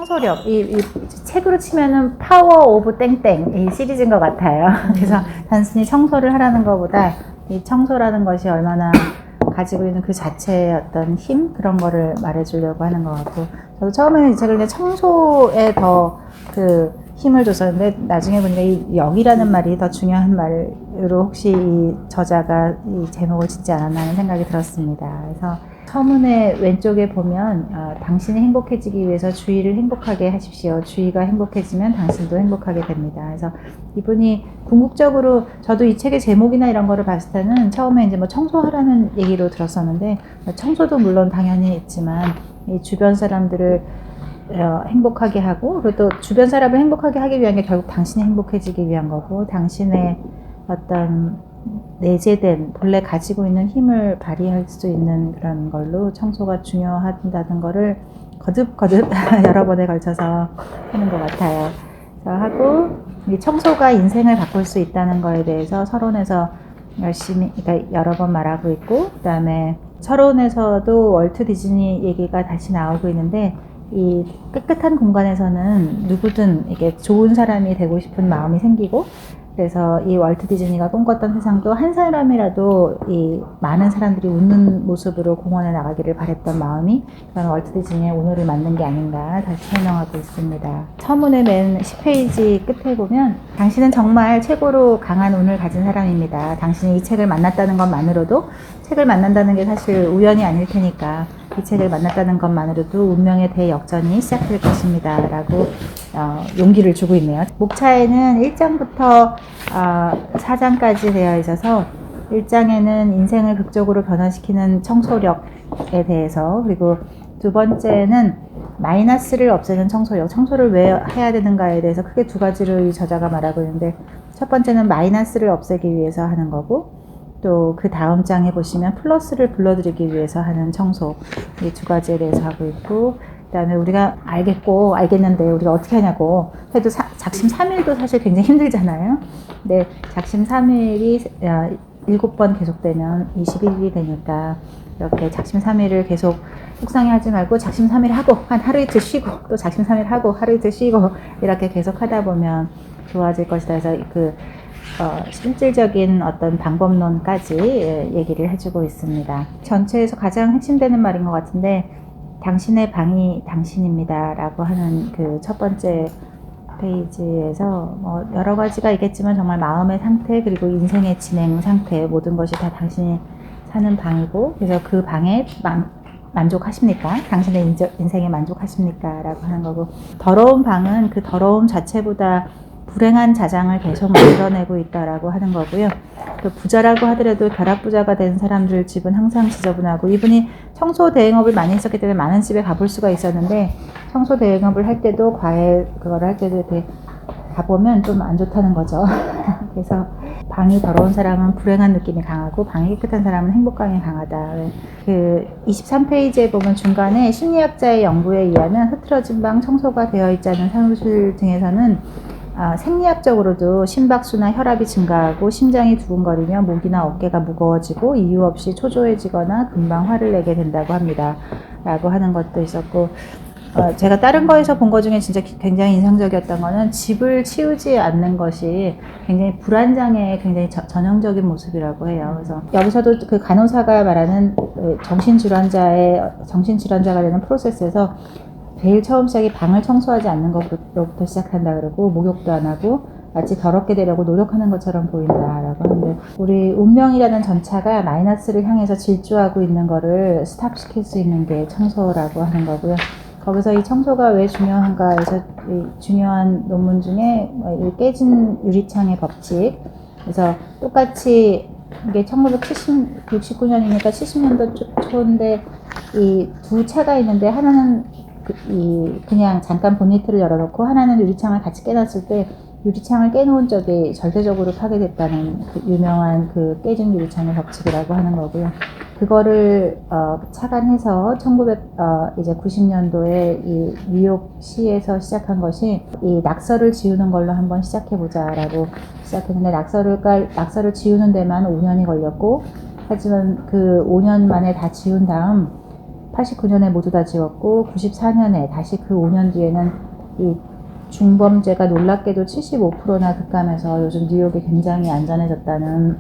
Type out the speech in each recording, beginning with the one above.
청소력, 이 책으로 치면은 파워 오브 땡땡 이 시리즈인 것 같아요. 그래서 단순히 청소를 하라는 것보다 이 청소라는 것이 얼마나 가지고 있는 그 자체의 어떤 힘 그런 거를 말해주려고 하는 것 같고, 저도 처음에는 이 책을 그냥 청소에 더 그 힘을 줬었는데 나중에 보니까 이 역이라는 말이 더 중요한 말으로 혹시 이 저자가 이 제목을 짓지 않았나 하는 생각이 들었습니다. 그래서 서문의 왼쪽에 보면 당신이 행복해지기 위해서 주위를 행복하게 하십시오. 주위가 행복해지면 당신도 행복하게 됩니다. 그래서 이분이 궁극적으로 저도 이 책의 제목이나 이런 거를 봤을 때는 처음에 이제 뭐 청소하라는 얘기로 들었었는데, 청소도 물론 당연히 있지만 이 주변 사람들을 행복하게 하고, 그리고 또 주변 사람을 행복하게 하기 위한 게 결국 당신이 행복해지기 위한 거고, 당신의 어떤 내재된 본래 가지고 있는 힘을 발휘할 수 있는 그런 걸로 청소가 중요하다는 거를 거듭 여러 번에 걸쳐서 하는 것 같아요. 그래서 하고, 이 청소가 인생을 바꿀 수 있다는 거에 대해서 서론에서 열심히, 그러니까 여러 번 말하고 있고, 그 다음에 서론에서도 월트 디즈니 얘기가 다시 나오고 있는데, 이 깨끗한 공간에서는 누구든 이게 좋은 사람이 되고 싶은 마음이 생기고, 그래서 이 월트 디즈니가 꿈꿨던 세상도 한 사람이라도 이 많은 사람들이 웃는 모습으로 공원에 나가기를 바랬던 마음이 그런 월트 디즈니의 오늘을 만든 게 아닌가 다시 설명하고 있습니다. 서문의 맨 10페이지 끝에 보면, 당신은 정말 최고로 강한 운을 가진 사람입니다. 당신이 이 책을 만났다는 것만으로도, 책을 만난다는 게 사실 우연이 아닐 테니까 이 책을 만났다는 것만으로도 운명의 대역전이 시작될 것입니다 라고 용기를 주고 있네요. 목차에는 1장부터 4장까지 되어 있어서, 1장에는 인생을 극적으로 변화시키는 청소력에 대해서, 그리고 두 번째는 마이너스를 없애는 청소력, 청소를 왜 해야 되는가에 대해서 크게 두 가지로 이 저자가 말하고 있는데, 첫 번째는 마이너스를 없애기 위해서 하는 거고, 또 그 다음 장에 보시면 플러스를 불러들이기 위해서 하는 청소, 이 두 가지에 대해서 하고 있고, 그 다음에 우리가 알겠는데 우리가 어떻게 하냐고 해도 작심 3일도 사실 굉장히 힘들잖아요. 근데 작심 3일이 7번 계속되면 21일이 되니까, 이렇게 작심 3일을 계속 속상해하지 말고 작심 3일 하고 한 하루 이틀 쉬고 또 작심 3일 하고 하루 이틀 쉬고 이렇게 계속 하다 보면 좋아질 것이다. 그래서 실질적인 어떤 방법론까지 얘기를 해주고 있습니다. 전체에서 가장 핵심되는 말인 것 같은데, 당신의 방이 당신입니다 라고 하는 그 첫 번째 페이지에서 뭐 여러 가지가 있겠지만 정말 마음의 상태, 그리고 인생의 진행 상태, 모든 것이 다 당신이 사는 방이고, 그래서 그 방에 만족하십니까? 당신의 인생에 만족하십니까? 라고 하는 거고, 더러운 방은 그 더러움 자체보다 불행한 자장을 계속 만들어내고 있다라고 하는 거고요. 또 부자라고 하더라도 벼락부자가 된 사람들 집은 항상 지저분하고, 이분이 청소 대행업을 많이 했었기 때문에 많은 집에 가볼 수가 있었는데, 청소 대행업을 할 때도 그거를 할 때도 이렇게 가보면 좀 안 좋다는 거죠. 그래서 방이 더러운 사람은 불행한 느낌이 강하고, 방이 깨끗한 사람은 행복감이 강하다. 그 23페이지에 보면 중간에 심리학자의 연구에 의하면 흐트러진 방, 청소가 되어 있지 않은 사무실 등에서는 생리학적으로도 심박수나 혈압이 증가하고 심장이 두근거리며 목이나 어깨가 무거워지고 이유 없이 초조해지거나 금방 화를 내게 된다고 합니다 라고 하는 것도 있었고, 제가 다른 거에서 본 거 중에 진짜 굉장히 인상적이었던 거는, 집을 치우지 않는 것이 굉장히 불안장애의 굉장히 전형적인 모습이라고 해요. 그래서 여기서도 그 간호사가 말하는 정신질환자가 되는 프로세스에서 제일 처음 시작이 방을 청소하지 않는 것부터 시작한다 그러고, 목욕도 안 하고 마치 더럽게 되려고 노력하는 것처럼 보인다라고 하는데, 우리 운명이라는 전차가 마이너스를 향해서 질주하고 있는 거를 스탑시킬 수 있는 게 청소라고 하는 거고요. 거기서 이 청소가 왜 중요한가 해서 중요한 논문 중에 이 깨진 유리창의 법칙, 그래서 똑같이 이게 1969년이니까 70년도 초인데, 이 두 차가 있는데 하나는 그냥 잠깐 보니트를 열어놓고 하나는 유리창을 같이 깨놨을 때 유리창을 깨놓은 쪽이 절대적으로 파괴됐다는 그 유명한 그 깨진 유리창의 법칙이라고 하는 거고요. 그거를 착안해서 1990년도에 이 뉴욕시에서 시작한 것이, 이 낙서를 지우는 걸로 한번 시작해보자라고 시작했는데, 낙서를 지우는 데만 5년이 걸렸고, 하지만 그 5년 만에 다 지운 다음 89년에 모두 다 지웠고 94년에 다시 그 5년 뒤에는 이 중범죄가 놀랍게도 75%나 급감해서 요즘 뉴욕이 굉장히 안전해졌다는,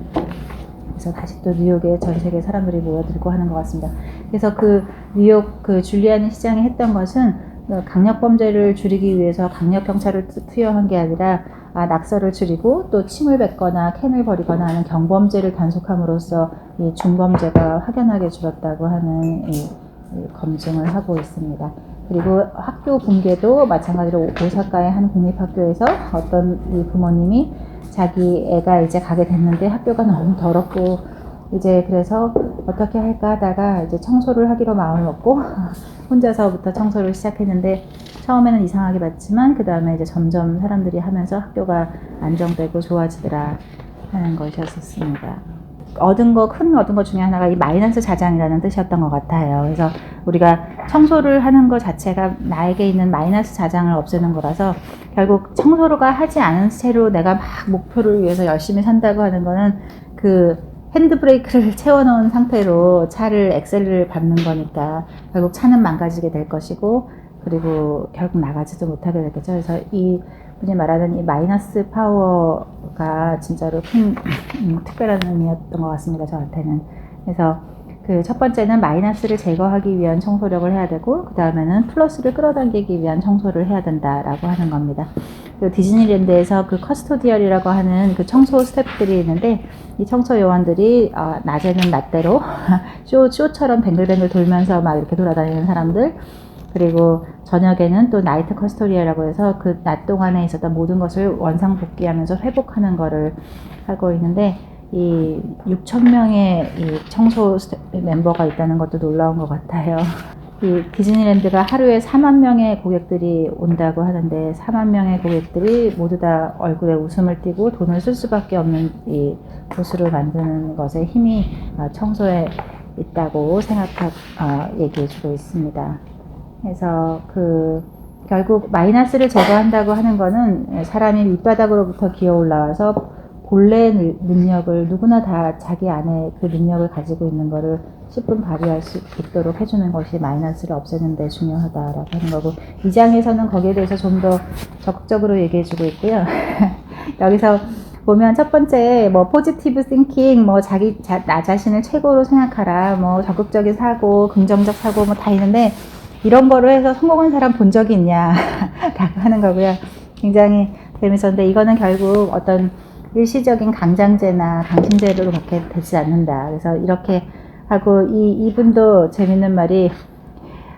그래서 다시 또 뉴욕에 전 세계 사람들이 모여들고 하는 것 같습니다. 그래서 그 뉴욕 그 줄리아니 시장이 했던 것은 강력 범죄를 줄이기 위해서 강력 경찰을 투여한 게 아니라 낙서를 줄이고 또 침을 뱉거나 캔을 버리거나 하는 경범죄를 단속함으로써 이 중범죄가 확연하게 줄었다고 하는 이 검증을 하고 있습니다. 그리고 학교 붕괴도 마찬가지로 오사카의 한 공립학교에서 어떤 이 부모님이 자기 애가 이제 가게 됐는데 학교가 너무 더럽고 이제 그래서 어떻게 할까 하다가 이제 청소를 하기로 마음을 먹고 혼자서부터 청소를 시작했는데 처음에는 이상하게 봤지만 그 다음에 이제 점점 사람들이 하면서 학교가 안정되고 좋아지더라 하는 것이었습니다. 큰 얻은 것 중에 하나가 이 마이너스 자장이라는 뜻이었던 것 같아요. 그래서 우리가 청소를 하는 것 자체가 나에게 있는 마이너스 자장을 없애는 거라서 결국 청소가 하지 않은 채로 내가 막 목표를 위해서 열심히 산다고 하는 거는 그 핸드브레이크를 채워놓은 상태로 차를 엑셀을 밟는 거니까 결국 차는 망가지게 될 것이고 그리고 결국 나가지도 못하게 되겠죠. 그래서 이 분이 말하는 이 마이너스 파워가 진짜로 큰 특별한 의미였던 것 같습니다. 저한테는. 그래서 그 첫 번째는 마이너스를 제거하기 위한 청소력을 해야 되고 그 다음에는 플러스를 끌어당기기 위한 청소를 해야 된다라고 하는 겁니다. 그리고 디즈니랜드에서 그 커스토디얼이라고 하는 그 청소 스태프들이 있는데 이 청소 요원들이 낮에는 낮대로 쇼처럼 뱅글뱅글 돌면서 막 이렇게 돌아다니는 사람들, 그리고 저녁에는 또 나이트 커스토리아라고 해서 그 낮 동안에 있었던 모든 것을 원상복귀하면서 회복하는 거를 하고 있는데 이 6,000명의 이 청소 멤버가 있다는 것도 놀라운 것 같아요. 이 디즈니랜드가 하루에 4만 명의 고객들이 온다고 하는데 4만 명의 고객들이 모두 다 얼굴에 웃음을 띠고 돈을 쓸 수밖에 없는 이 곳으로 만드는 것에 힘이 청소에 있다고 얘기해주고 있습니다. 그래서 결국 마이너스를 제거한다고 하는 거는 사람이 밑바닥으로부터 기어 올라와서 본래 능력을 누구나 다 자기 안에 그 능력을 가지고 있는 거를 10분 발휘할 수 있도록 해주는 것이 마이너스를 없애는 데 중요하다라고 하는 거고, 이 장에서는 거기에 대해서 좀 더 적극적으로 얘기해주고 있고요. 여기서 보면 첫 번째 포지티브 싱킹, 나 자신을 최고로 생각하라, 적극적인 사고, 긍정적 사고 다 있는데 이런 거로 해서 성공한 사람 본 적이 있냐 라고 하는 거고요. 굉장히 재밌었는데 이거는 결국 어떤 일시적인 강장제나 강심제로 그렇게 되지 않는다. 그래서 이렇게 하고 이분도 재밌는 말이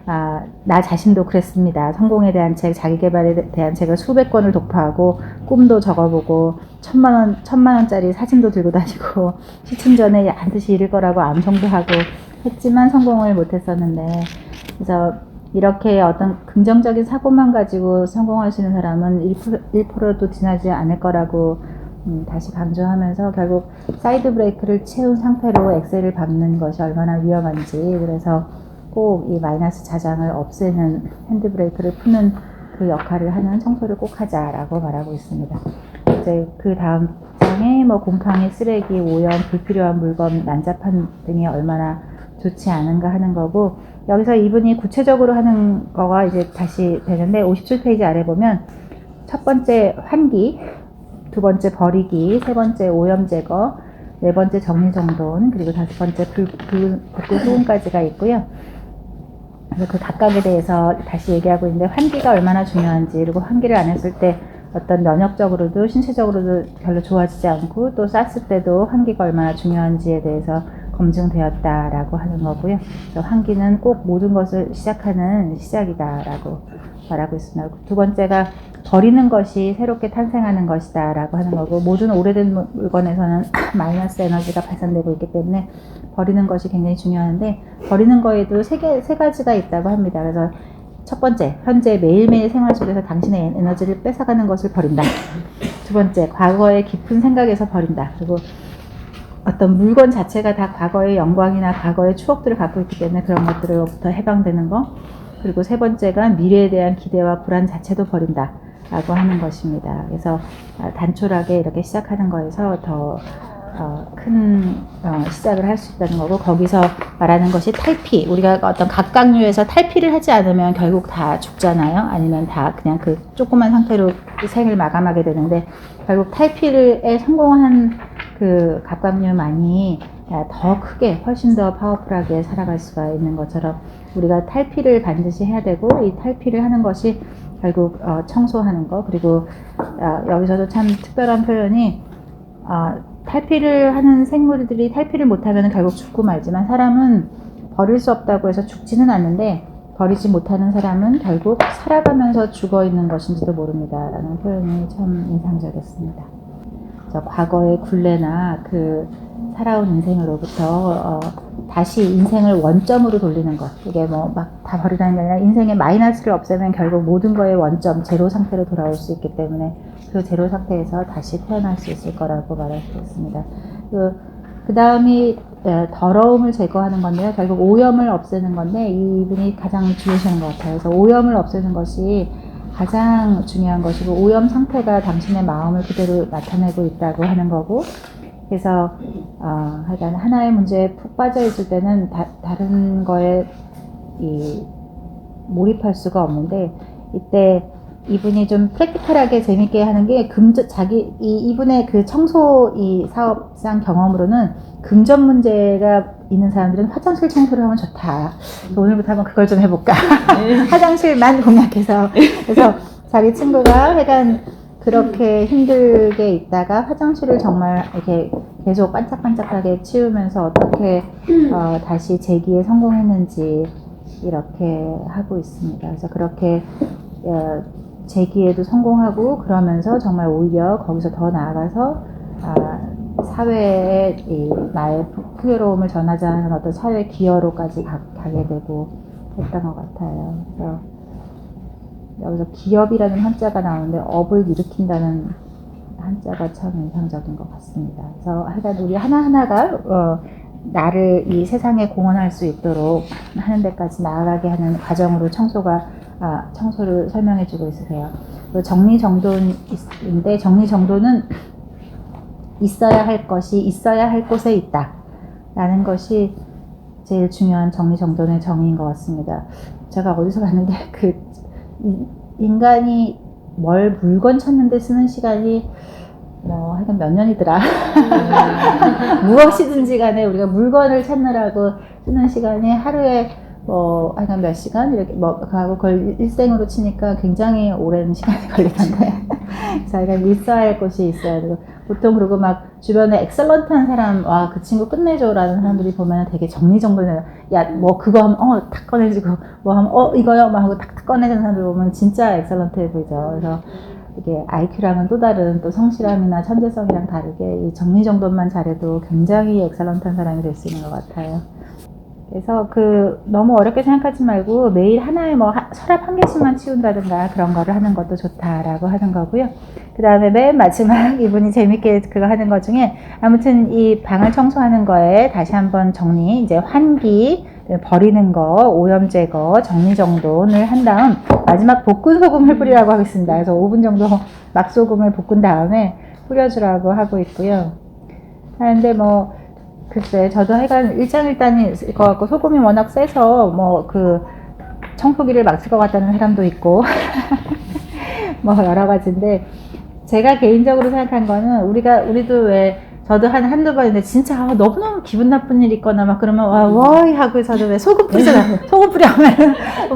나 자신도 그랬습니다. 성공에 대한 책, 자기개발에 대한 책을 수백 권을 독파하고 꿈도 적어보고 1,000만 원짜리 사진도 들고 다니고 시층 전에 반드시 이룰 거라고 암송도 하고 했지만 성공을 못했었는데, 그래서 이렇게 어떤 긍정적인 사고만 가지고 성공할 수 있는 사람은 1%도 지나지 않을 거라고 다시 강조하면서 결국 사이드 브레이크를 채운 상태로 엑셀을 밟는 것이 얼마나 위험한지, 그래서 꼭 이 마이너스 자장을 없애는 핸드 브레이크를 푸는 그 역할을 하는 청소를 꼭 하자라고 말하고 있습니다. 이제 그 다음 장에 곰팡이, 쓰레기, 오염, 불필요한 물건, 난잡한 등이 얼마나 좋지 않은가 하는 거고, 여기서 이분이 구체적으로 하는 거가 이제 다시 되는데 57페이지 아래 보면 첫 번째 환기, 두 번째 버리기, 세 번째 오염 제거, 네 번째 정리정돈, 그리고 다섯 번째 붓고 소금까지가 있고요. 그래서 그 각각에 대해서 다시 얘기하고 있는데 환기가 얼마나 중요한지, 그리고 환기를 안 했을 때 어떤 면역적으로도 신체적으로도 별로 좋아지지 않고 또 쌌을 때도 환기가 얼마나 중요한지에 대해서 검증되었다라고 하는 거고요. 그래서 환기는 꼭 모든 것을 시작하는 시작이다라고 말하고 있습니다. 두 번째가 버리는 것이 새롭게 탄생하는 것이다 라고 하는 거고, 모든 오래된 물건에서는 마이너스 에너지가 발산되고 있기 때문에 버리는 것이 굉장히 중요한데, 버리는 거에도 세 가지가 있다고 합니다. 그래서 첫 번째, 현재 매일매일 생활 속에서 당신의 에너지를 뺏어가는 것을 버린다. 두 번째, 과거의 깊은 생각에서 버린다. 그리고 어떤 물건 자체가 다 과거의 영광이나 과거의 추억들을 갖고 있기 때문에 그런 것들로부터 해방되는 거. 그리고 세 번째가 미래에 대한 기대와 불안 자체도 버린다 라고 하는 것입니다. 그래서 단촐하게 이렇게 시작하는 거에서 더 큰 시작을 할 수 있다는 거고, 거기서 말하는 것이 탈피. 우리가 어떤 각각류에서 탈피를 하지 않으면 결국 다 죽잖아요. 아니면 다 그냥 그 조그만 상태로 생을 마감하게 되는데, 결국 탈피에 성공한 그 각각류만이 더 크게, 훨씬 더 파워풀하게 살아갈 수가 있는 것처럼, 우리가 탈피를 반드시 해야 되고, 이 탈피를 하는 것이 결국 청소하는 거. 그리고 여기서도 참 특별한 표현이, 탈피를 하는 생물들이 탈피를 못하면 결국 죽고 말지만, 사람은 버릴 수 없다고 해서 죽지는 않는데, 버리지 못하는 사람은 결국 살아가면서 죽어 있는 것인지도 모릅니다 라는 표현이 참 인상적이었습니다. 과거의 굴레나 그 살아온 인생으로부터 다시 인생을 원점으로 돌리는 것, 이게 뭐 막 다 버리라는 게 아니라 인생의 마이너스를 없애면 결국 모든 거의 원점, 제로 상태로 돌아올 수 있기 때문에 그 제로 상태에서 다시 태어날 수 있을 거라고 말할 수 있습니다. 그 다음이 더러움을 제거하는 건데요, 결국 오염을 없애는 건데, 이분이 가장 중요시하는 것 같아요. 그래서 오염을 없애는 것이 가장 중요한 것이고, 오염 상태가 당신의 마음을 그대로 나타내고 있다고 하는 거고, 그래서 하여간 하나의 문제에 푹 빠져 있을 때는 다른 거에 몰입할 수가 없는데, 이때 이분이 좀 프랙티컬하게 재밌게 하는 게, 이분의 그 청소 사업상 경험으로는 금전 문제가 있는 사람들은 화장실 청소를 하면 좋다. 오늘부터 한번 그걸 좀 해볼까. 화장실만 공략해서. 그래서 자기 친구가 약간 그렇게 힘들게 있다가 화장실을 정말 이렇게 계속 반짝반짝하게 치우면서 어떻게 다시 재기에 성공했는지 이렇게 하고 있습니다. 그래서 그렇게 재기에도 성공하고, 그러면서 정말 오히려 거기서 더 나아가서 사회에 나의 풍요로움을 전하자는 어떤 사회 기여로까지 가게 되고 했던 것 같아요. 그래서 여기서 기업이라는 한자가 나오는데, 업을 일으킨다는 한자가 참 인상적인 것 같습니다. 그래서 하여간 우리 하나하나가 나를 이 세상에 공헌할 수 있도록 하는 데까지 나아가게 하는 과정으로 청소를 설명해 주고 있으세요. 정리정돈인데, 정리정돈은 있어야 할 것이 있어야 할 곳에 있다 라는 것이 제일 중요한 정리정돈의 정의인 것 같습니다. 제가 어디서 봤는데, 인간이 물건 찾는데 쓰는 시간이 하여간 몇 년이더라. 무엇이든지 간에 우리가 물건을 찾느라고 쓰는 시간이 하루에 하여간 몇 시간? 이렇게 그걸 일생으로 치니까 굉장히 오랜 시간이 걸리던데. 그래서 약간 있어야 할 곳이 있어야 되고, 보통 그리고 막 주변에 엑셀런트한 사람, 와, 그 친구 끝내줘 라는 사람들이 보면 되게 정리정돈해. 야, 그거 하면 탁 꺼내주고, 뭐 하면 이거요? 막 하고 탁탁 꺼내주는 사람들 보면 진짜 엑셀런트해 보이죠. 그래서 이게 IQ랑은 또 다른 또 성실함이나 천재성이랑 다르게 이 정리정돈만 잘해도 굉장히 엑셀런트한 사람이 될 수 있는 것 같아요. 그래서 너무 어렵게 생각하지 말고 매일 하나의 서랍 한 개씩만 치운다든가 그런 거를 하는 것도 좋다라고 하는 거고요. 그 다음에 맨 마지막 이분이 재밌게 그거 하는 것 중에, 아무튼 이 방을 청소하는 거에 다시 한번 정리, 이제 환기, 버리는 거, 오염 제거, 정리정돈을 한 다음 마지막 볶은 소금을 뿌리라고 하겠습니다. 그래서 5분 정도 막소금을 볶은 다음에 뿌려주라고 하고 있고요. 하는데 글쎄, 저도 하여간 일장일단일 것 같고, 소금이 워낙 세서 청소기를 막 쓸 것 같다는 사람도 있고 여러 가지인데, 제가 개인적으로 생각한 거는, 우리도 왜, 저도 한두 번인데 진짜 너무너무 기분 나쁜 일 있거나 막 그러면 와이 하고, 저도 왜 소금 뿌리잖아. 소금 뿌려하면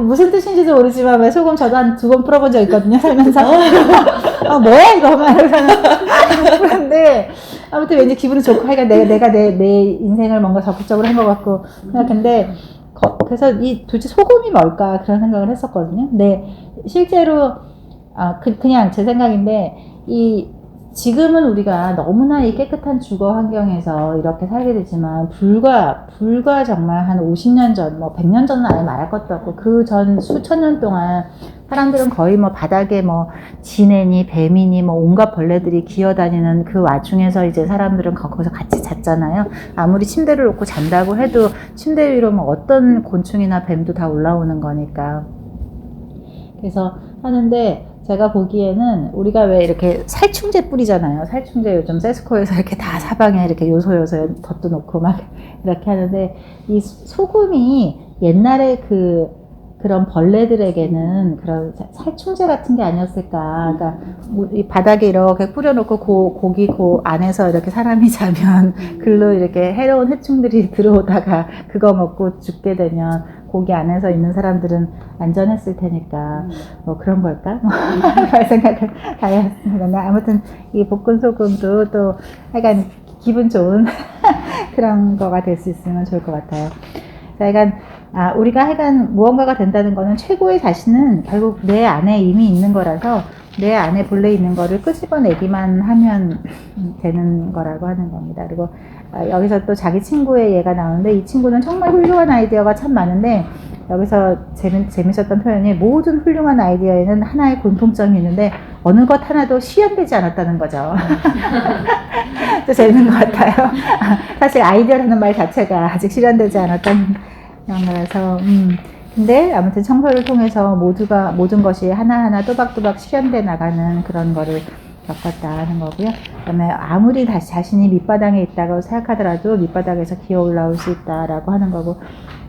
무슨 뜻인지도 모르지만 왜 소금 저도 한 2번 풀어본 적 있거든요, 살면서. 뭐야 이거 막 그런데 아무튼 왠지 기분이 좋고, 하여간 내가 내 인생을 뭔가 적극적으로 한 것 같고. 근데 그래서 도대체 소금이 뭘까 그런 생각을 했었거든요. 근데 실제로 그냥 제 생각인데, 지금은 우리가 너무나 이 깨끗한 주거 환경에서 이렇게 살게 되지만, 불과 정말 한 50년 전, 100년 전은 아예 말할 것도 없고, 그 전 수천 년 동안 사람들은 거의 바닥에 지네니, 뱀이니, 온갖 벌레들이 기어다니는 그 와중에서 이제 사람들은 거기서 같이 잤잖아요. 아무리 침대를 놓고 잔다고 해도 침대 위로 어떤 곤충이나 뱀도 다 올라오는 거니까. 그래서 하는데, 제가 보기에는 우리가 왜 이렇게 살충제 뿌리잖아요. 살충제 요즘 세스코에서 이렇게 다 사방에 이렇게 요소 덧도 놓고 막 이렇게 하는데 이 소금이 옛날에 그런 벌레들에게는 그런 살충제 같은 게 아니었을까. 그러니까 이 바닥에 이렇게 뿌려놓고 고기 안에서 이렇게 사람이 자면 글로 이렇게 해로운 해충들이 들어오다가 그거 먹고 죽게 되면 고기 안에서 있는 사람들은 안전했을 테니까 뭐 그런 걸까? 그런 생각을 다 해봤습니다. 아무튼 이 볶은 소금도 또 약간 기분 좋은 그런 거가 될 수 있으면 좋을 것 같아요. 그러니까 우리가 하여간 무언가가 된다는 거는 최고의 자신은 결국 내 안에 이미 있는 거라서 내 안에 본래 있는 거를 끄집어내기만 하면 되는 거라고 하는 겁니다. 그리고 여기서 또 자기 친구의 예가 나오는데 이 친구는 정말 훌륭한 아이디어가 참 많은데 여기서 재밌었던 표현이 모든 훌륭한 아이디어에는 하나의 공통점이 있는데 어느 것 하나도 실현되지 않았다는 거죠. 또 재밌는 것 같아요. 사실 아이디어라는 말 자체가 아직 실현되지 않았다는 그런 거라서 근데 아무튼 청소를 통해서 모든 것이 하나하나 또박또박 실현돼 나가는 그런 거를 겪었다 하는 거고요. 그다음에 아무리 자신이 밑바닥에 있다고 생각하더라도 밑바닥에서 기어 올라올 수 있다라고 하는 거고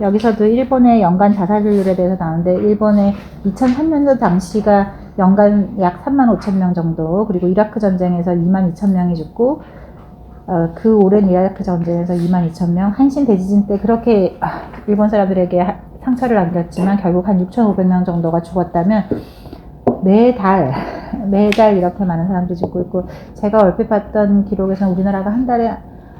여기서도 일본의 연간 자살률에 대해서 나오는데 일본의 2003년도 당시가 연간 약 35,000명 정도 그리고 이라크 전쟁에서 22,000명이 죽고 그 오랜 이라크 전쟁에서 22,000명 한신 대지진 때 그렇게 일본 사람들에게 상처를 안겼지만 결국 한 6,500명 정도가 죽었다면 매달 이렇게 많은 사람들이 죽고 있고 제가 얼핏 봤던 기록에서는 우리나라가 한 달에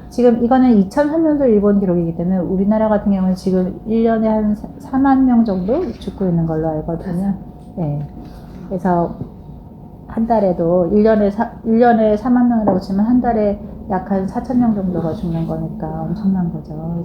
지금 이거는 2003년도 일본 기록이기 때문에 우리나라 같은 경우는 지금 1년에 한 4만 명 정도 죽고 있는 걸로 알거든요. 네. 그래서 한 달에도 1년에 4만 명이라고 치면 한 달에 약 한 4,000명 정도가 죽는 거니까 엄청난 거죠.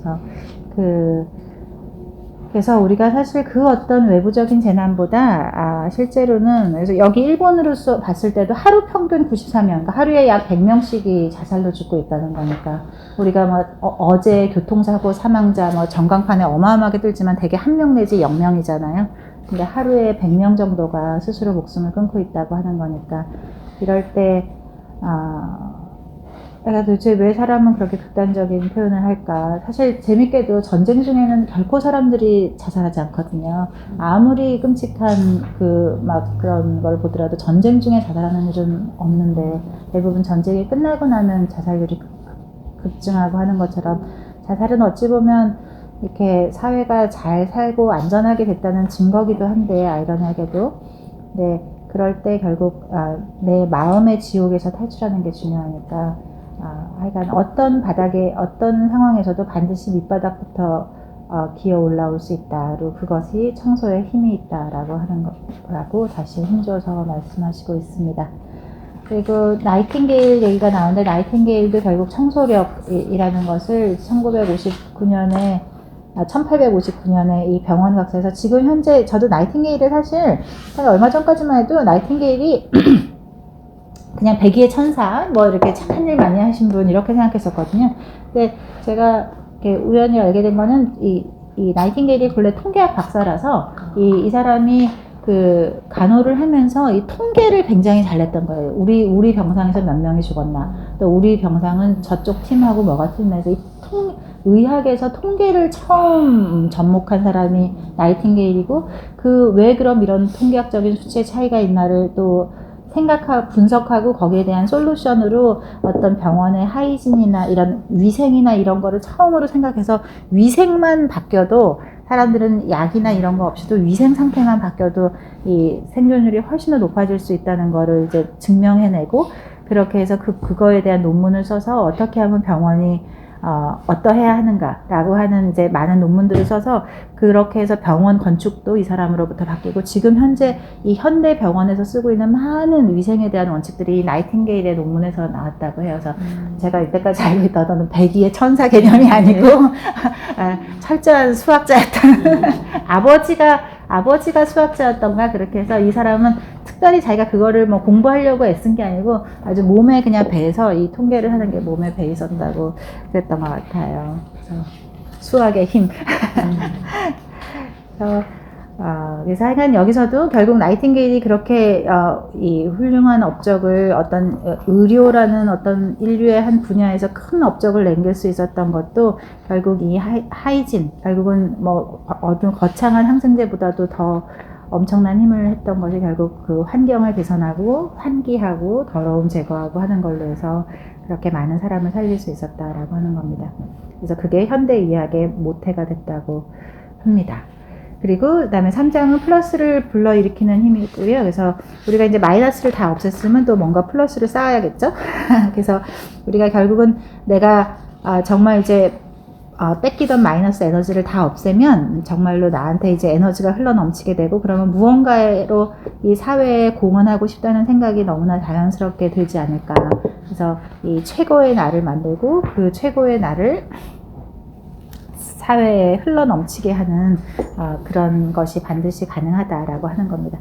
그래서 우리가 사실 그 어떤 외부적인 재난보다 실제로는 그래서 여기 일본으로서 봤을 때도 하루 평균 93명, 그러니까 하루에 약 100명씩이 자살로 죽고 있다는 거니까 우리가 뭐 어제 교통사고 사망자 뭐 전광판에 어마어마하게 뜨지만 대개 1명 내지 0명이잖아요. 근데 하루에 100명 정도가 스스로 목숨을 끊고 있다고 하는 거니까 이럴 때 내가 도대체 왜 사람은 그렇게 극단적인 표현을 할까? 사실 재밌게도 전쟁 중에는 결코 사람들이 자살하지 않거든요. 아무리 끔찍한 그런 걸 보더라도 전쟁 중에 자살하는 일은 없는데 대부분 전쟁이 끝나고 나면 자살률이 급증하고 하는 것처럼 자살은 어찌 보면 이렇게 사회가 잘 살고 안전하게 됐다는 증거기도 한데 아이러니하게도 네, 그럴 때 결국 내 마음의 지옥에서 탈출하는 게 중요하니까 하여간 어떤 바닥에 어떤 상황에서도 반드시 밑바닥부터 기어 올라올 수 있다. 그리고 그것이 청소에 힘이 있다라고 하는 거라고 다시 힘줘서 말씀하시고 있습니다. 그리고 나이팅게일 얘기가 나오는데 나이팅게일도 결국 청소력이라는 것을 1859년에 이 병원 각서에서 지금 현재 저도 나이팅게일을 사실 얼마 전까지만 해도 나이팅게일이 그냥 백의의 천사, 뭐 이렇게 착한 일 많이 하신 분 이렇게 생각했었거든요. 근데 제가 이렇게 우연히 알게 된 거는 이 나이팅게일이 본래 통계학 박사라서 이 사람이 그 간호를 하면서 이 통계를 굉장히 잘 냈던 거예요. 우리 병상에서 몇 명이 죽었나, 또 우리 병상은 저쪽 팀하고 뭐가 틀리면서 의학에서 통계를 처음 접목한 사람이 나이팅게일이고 왜 그럼 이런 통계학적인 수치의 차이가 있나를 또 생각하고 분석하고 거기에 대한 솔루션으로 어떤 병원의 하이진이나 이런 위생이나 이런 거를 처음으로 생각해서 위생만 바뀌어도 사람들은 약이나 이런 거 없이도 위생 상태만 바뀌어도 이 생존율이 훨씬 더 높아질 수 있다는 거를 이제 증명해내고 그렇게 해서 그거에 대한 논문을 써서 어떻게 하면 병원이 어떠해야 하는가라고 하는 이제 많은 논문들을 써서 그렇게 해서 병원 건축도 이 사람으로부터 바뀌고 지금 현재 이 현대 병원에서 쓰고 있는 많은 위생에 대한 원칙들이 나이팅게일의 논문에서 나왔다고 해요. 그래서 제가 이때까지 알고 있던 백의의 천사 개념이 아니고 철저한 수학자였던 아버지가 수학자였던가 그렇게 해서 이 사람은 특별히 자기가 그거를 뭐 공부하려고 애쓴 게 아니고 아주 몸에 그냥 배서 이 통계를 하는 게 몸에 배 있었다고 그랬던 것 같아요. 그래서 수학의 힘. 그래서 그래서 하여간 여기서도 결국 나이팅게일이 그렇게 이 훌륭한 업적을 어떤 의료라는 어떤 인류의 한 분야에서 큰 업적을 남길 수 있었던 것도 결국 이 하이진, 결국은 뭐 어떤 거창한 항생제보다도 더 엄청난 힘을 했던 것이 결국 그 환경을 개선하고 환기하고 더러움 제거하고 하는 걸로 해서 그렇게 많은 사람을 살릴 수 있었다라고 하는 겁니다. 그래서 그게 현대의학의 모태가 됐다고 합니다. 그리고 그다음에 3장은 플러스를 불러일으키는 힘이 있고요. 그래서 우리가 이제 마이너스를 다 없앴으면 또 뭔가 플러스를 쌓아야겠죠. 그래서 우리가 결국은 내가 정말 이제 뺏기던 마이너스 에너지를 다 없애면 정말로 나한테 이제 에너지가 흘러 넘치게 되고, 그러면 무언가로 이 사회에 공헌하고 싶다는 생각이 너무나 자연스럽게 들지 않을까. 그래서 이 최고의 나를 만들고 그 최고의 나를 사회에 흘러 넘치게 하는 그런 것이 반드시 가능하다라고 하는 겁니다.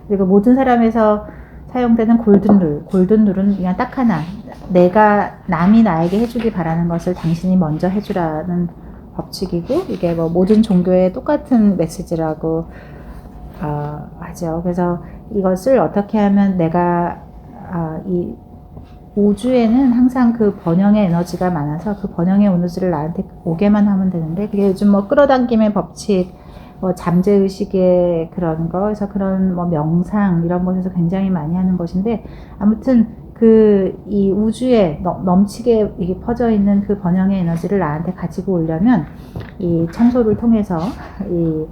그리고 모든 사람에서 사용되는 골든룰은 그냥 딱 하나, 남이 나에게 해주기 바라는 것을 당신이 먼저 해주라는 법칙이고, 이게 뭐 모든 종교의 똑같은 메시지라고 하죠. 그래서 이것을 어떻게 하면 내가 이 우주에는 항상 그 번영의 에너지가 많아서 그 번영의 에너지를 나한테 오게만 하면 되는데, 그게 요즘 뭐 끌어당김의 법칙, 뭐 잠재의식의 그런 거, 그래서 그런 뭐 명상 이런 곳에서 굉장히 많이 하는 것인데, 아무튼 이 우주에 넘치게 이게 퍼져 있는 그 번영의 에너지를 나한테 가지고 오려면 이 청소를 통해서 이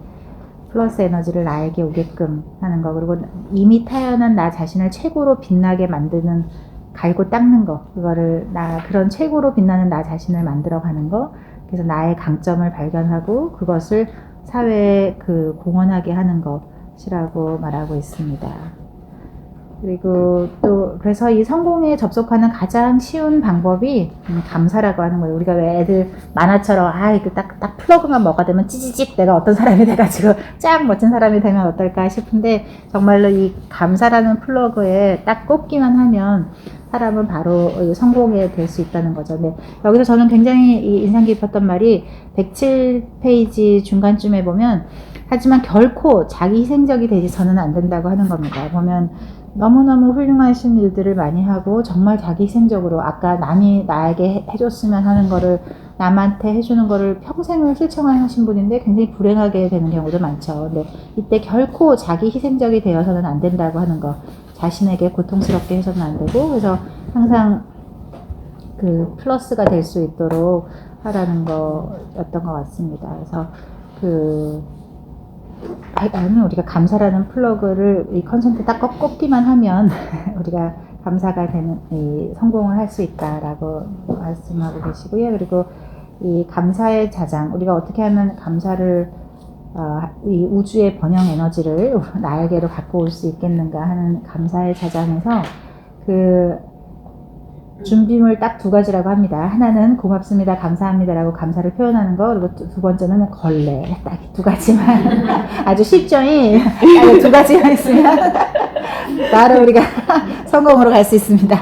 플러스 에너지를 나에게 오게끔 하는 거, 그리고 이미 태어난 나 자신을 최고로 빛나게 만드는, 갈고 닦는 거, 그거를 그런 최고로 빛나는 나 자신을 만들어 가는 거, 그래서 나의 강점을 발견하고 그것을 사회에 공헌하게 하는 것이라고 말하고 있습니다. 그리고 또 그래서 이 성공에 접속하는 가장 쉬운 방법이 감사라고 하는 거예요. 우리가 왜 애들 만화처럼 딱 플러그만 뭐가 되면 찌찌직 내가 어떤 사람이 돼가지고 쫙 멋진 사람이 되면 어떨까 싶은데, 정말로 이 감사라는 플러그에 딱 꽂기만 하면 사람은 바로 성공에 될 수 있다는 거죠. 근데 여기서 저는 굉장히 인상 깊었던 말이 107페이지 중간쯤에 보면, 하지만 결코 자기 희생적이 되서는 안 된다고 하는 겁니다. 보면 너무너무 훌륭하신 일들을 많이 하고 정말 자기 희생적으로, 아까 남이 나에게 해줬으면 하는 거를 남한테 해주는 거를 평생을 실천하신 분인데 굉장히 불행하게 되는 경우도 많죠. 근데 이때 결코 자기 희생적이 되어서는 안 된다고 하는 거, 자신에게 고통스럽게 해서는 안 되고, 그래서 항상 그 플러스가 될 수 있도록 하라는 거였던 것 같습니다. 그래서 우리가 감사라는 플러그를 이 컨센트에 딱 꽂기만 하면 우리가 감사가 되는, 성공을 할 수 있다라고 말씀하고 계시고요. 그리고 이 감사의 자장, 우리가 어떻게 하면 감사를 이 우주의 번영 에너지를 나에게로 갖고 올 수 있겠는가 하는 감사의 자장에서 준비물 딱 두 가지라고 합니다. 하나는 고맙습니다, 감사합니다라고 감사를 표현하는 거, 그리고 두 번째는 걸레. 딱 두 가지만 아주 쉽죠? 딱 두 가지만 있으면 바로 우리가 성공으로 갈 수 있습니다.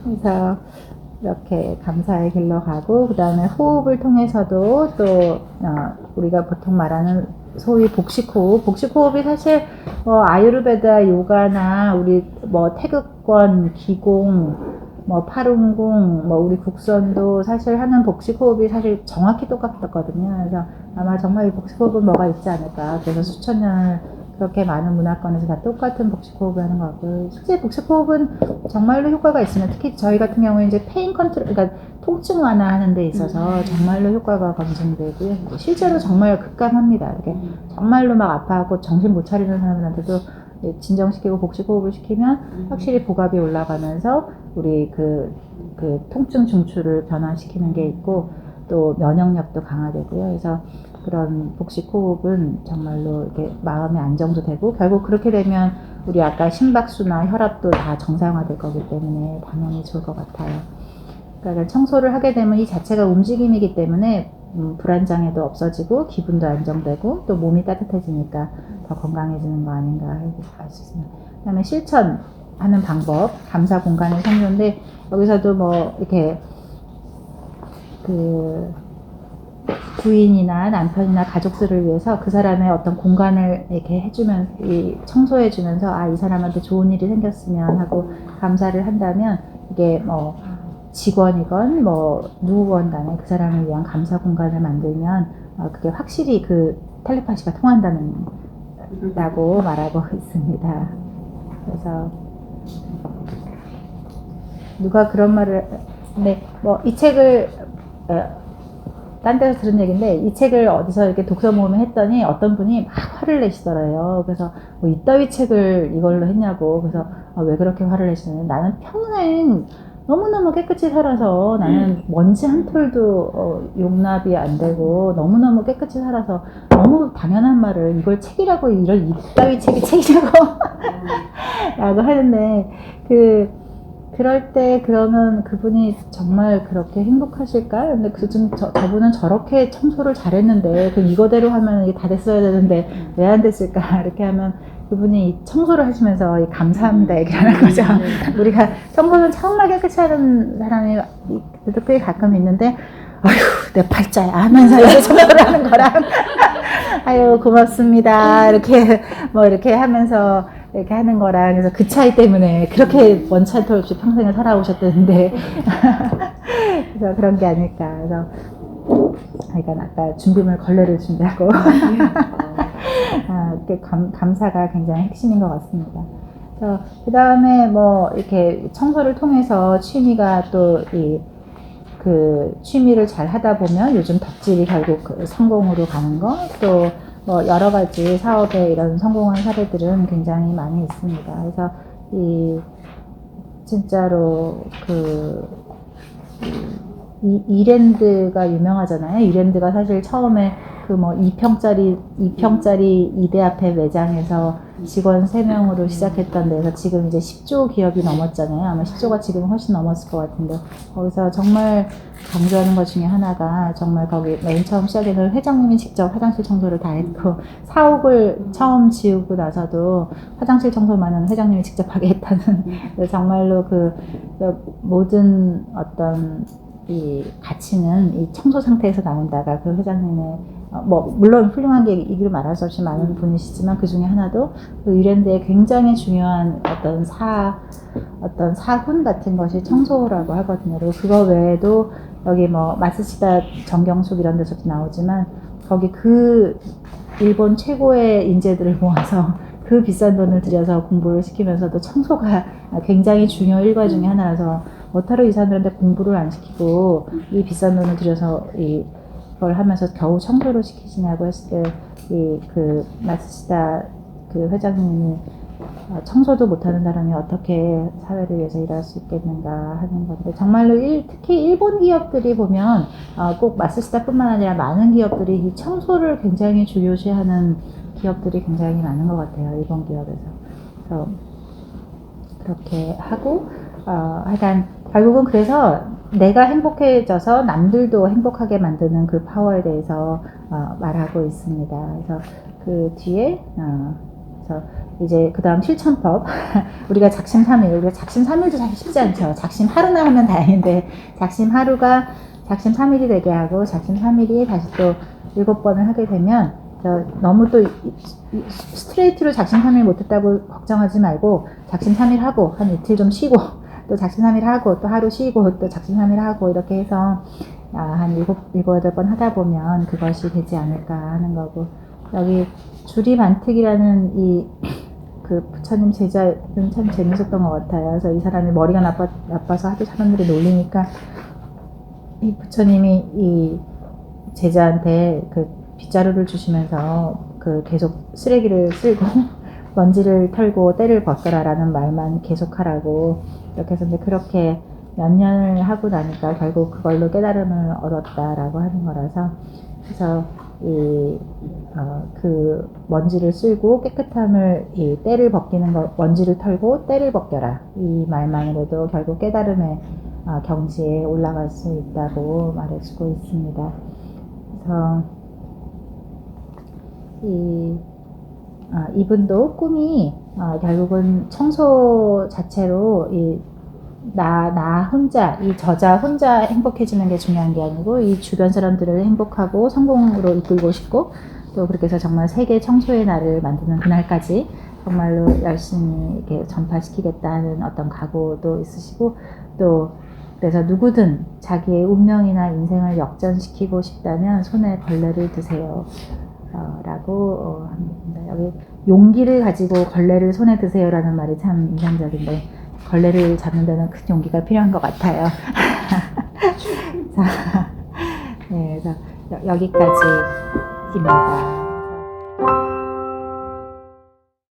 그래서 이렇게 감사의 길로 가고, 그 다음에 호흡을 통해서도 또 우리가 보통 말하는 소위 복식호흡이 사실 뭐 아유르베다 요가나 우리 뭐 태극권, 기공, 뭐 팔운궁, 뭐 우리 국선도 사실 하는 복식호흡이 사실 정확히 똑같았거든요. 그래서 아마 정말 이 복식호흡은 뭐가 있지 않을까. 그래서 수천 년을 그렇게 많은 문화권에서 다 똑같은 복식호흡을 하는 것 같고요. 실제 복식호흡은 정말로 효과가 있으면, 특히 저희 같은 경우에 이제 페인 컨트롤, 그러니까 통증 완화하는 데 있어서 정말로 효과가 검증되고요. 실제로 정말 극감합니다. 이렇게 정말로 막 아파하고 정신 못 차리는 사람들한테도 진정시키고 복식호흡을 시키면 확실히 복압이 올라가면서 우리 그 통증 중추를 변화시키는 게 있고, 또 면역력도 강화되고요. 그래서 그런 복식호흡은 정말로 이렇게 마음의 안정도 되고, 결국 그렇게 되면 우리 아까 심박수나 혈압도 다 정상화될 거기 때문에 당연히 좋을 것 같아요. 그러니까 청소를 하게 되면 이 자체가 움직임이기 때문에 불안장애도 없어지고 기분도 안정되고 또 몸이 따뜻해지니까 더 건강해지는 거 아닌가 알 수 있습니다. 그 다음에 실천하는 방법, 감사 공간의 성료인데, 여기서도 뭐 이렇게 부인이나 남편이나 가족들을 위해서 그 사람의 어떤 공간을 이렇게 해주면, 청소해주면서, 아, 이 사람한테 좋은 일이 생겼으면 하고 감사를 한다면, 이게 뭐, 직원이건 뭐, 누구건 간에 그 사람을 위한 감사 공간을 만들면, 그게 확실히 그 텔레파시가 통한다고 말하고 있습니다. 그래서, 누가 그런 말을, 네, 뭐, 이 책을, 딴 데서 들은 얘기인데, 이 책을 어디서 이렇게 독서 모임을 했더니 어떤 분이 막 화를 내시더래요. 그래서 뭐 이따위 책을 이걸로 했냐고. 그래서 왜 그렇게 화를 내시냐면, 나는 평생 너무너무 깨끗이 살아서, 나는 먼지 한 톨도 용납이 안 되고 너무너무 깨끗이 살아서 너무 당연한 말을 이걸 책이라고, 이런 이따위 책이 책이라고 라고 하는데, 그럴 때 그러면 그분이 정말 그렇게 행복하실까? 근데 저분은 저렇게 청소를 잘했는데, 이거대로 하면 이게 다 됐어야 되는데 왜 안 됐을까? 이렇게 하면 그분이 이 청소를 하시면서 감사합니다 얘기를 하는 거죠. 우리가 청소는 정말 깨끗이 하는 사람이 꽤 가끔 있는데, 아휴, 내 팔자야 하면서 이렇게 청소를 하는 거랑, 아유, 고맙습니다. 이렇게 하면서 이렇게 하는 거랑, 그래서 그 차이 때문에 그렇게 원찰토 없이 평생을 살아오셨다는데, 그래서 그런 게 아닐까. 그래서, 그러니까 아까 준비물 걸레를 준비하고, 감사가 굉장히 핵심인 것 같습니다. 그 다음에 뭐, 이렇게 청소를 통해서 취미가 취미를 잘 하다 보면 요즘 덕질이 결국 성공으로 가는 거, 또 뭐 여러 가지 사업에 이런 성공한 사례들은 굉장히 많이 있습니다. 그래서 진짜로 이랜드가 유명하잖아요. 이랜드가 사실 처음에 2평짜리 이대 앞에 매장에서 직원 3명으로 시작했던 데서 지금 이제 10조 기업이 넘었잖아요. 아마 10조가 지금 훨씬 넘었을 것 같은데, 거기서 정말 강조하는 것 중에 하나가, 정말 거기 맨 처음 시작해서 회장님이 직접 화장실 청소를 다 했고, 사옥을 처음 지우고 나서도 화장실 청소만은 회장님이 직접 하게 했다는, 정말로 모든 어떤 이 가치는 이 청소 상태에서 나온다가, 그 회장님의 물론 훌륭한 게 이기를 말할 수 없이 많은 분이시지만, 그 중에 하나도 이랜드의 굉장히 중요한 어떤 사훈 같은 것이 청소라고 하거든요. 그리고 그거 외에도 여기 마츠시다 정경숙 이런 데서도 나오지만, 거기 일본 최고의 인재들을 모아서 그 비싼 돈을 들여서 공부를 시키면서도 청소가 굉장히 중요 일과 중에 하나라서, 뭐하러 이 사람들한테 공부를 안 시키고 이 비싼 돈을 들여서 그걸 하면서 겨우 청소를 시키시냐고 했을 때, 마츠시다 회장님이 청소도 못하는 사람이 어떻게 사회를 위해서 일할 수 있겠는가 하는 건데, 정말로 특히 일본 기업들이 보면 꼭 마츠시다뿐만 아니라 많은 기업들이 이 청소를 굉장히 중요시하는 기업들이 굉장히 많은 것 같아요. 일본 기업에서. 그래서 그렇게 하고, 하여간 결국은 그래서 내가 행복해져서 남들도 행복하게 만드는 그 파워에 대해서 말하고 있습니다. 그래서 그 뒤에 그래서 이제 그 다음 실천법. 우리가 작심삼일, 작심삼일도 사실 쉽지 않죠. 작심하루나 하면 다행인데, 작심하루가 작심삼일이 되게 하고, 작심삼일이 다시 또 7번을 하게 되면, 너무 또 스트레이트로 작심삼일 못했다고 걱정하지 말고, 작심삼일 하고 한 이틀 좀 쉬고, 또 작심삼일 하고 또 하루 쉬고 또 작심삼일 하고, 이렇게 해서 한 7, 8번 하다 보면 그것이 되지 않을까 하는 거고, 여기 주리만특이라는 부처님 제자는 참 재밌었던 것 같아요. 그래서 이 사람이 머리가 나빠서 하도 사람들이 놀리니까, 이 부처님이 이 제자한테 빗자루를 주시면서 계속 쓰레기를 쓸고 먼지를 털고 때를 벗겨라라는 말만 계속하라고, 이렇게 해서 그렇게 몇 년을 하고 나니까 결국 그걸로 깨달음을 얻었다라고 하는 거라서, 그래서 먼지를 쓸고 깨끗함을, 때를 벗기는 것, 먼지를 털고 때를 벗겨라, 이 말만으로도 결국 깨달음의 경지에 올라갈 수 있다고 말해주고 있습니다. 그래서 이분도 꿈이 결국은 청소 자체로 나 혼자, 이 저자 혼자 행복해지는 게 중요한 게 아니고 이 주변 사람들을 행복하고 성공으로 이끌고 싶고 또 그렇게 해서 정말 세계 청소의 날을 만드는 그날까지 정말로 열심히 이렇게 전파시키겠다는 어떤 각오도 있으시고 또 그래서 누구든 자기의 운명이나 인생을 역전시키고 싶다면 손에 걸레를 드세요. 라고 합니다. 여기 용기를 가지고 걸레를 손에 드세요라는 말이 참 인상적인데 걸레를 잡는 데는 큰 용기가 필요한 것 같아요. 자, 네, 그래서 여기까지입니다.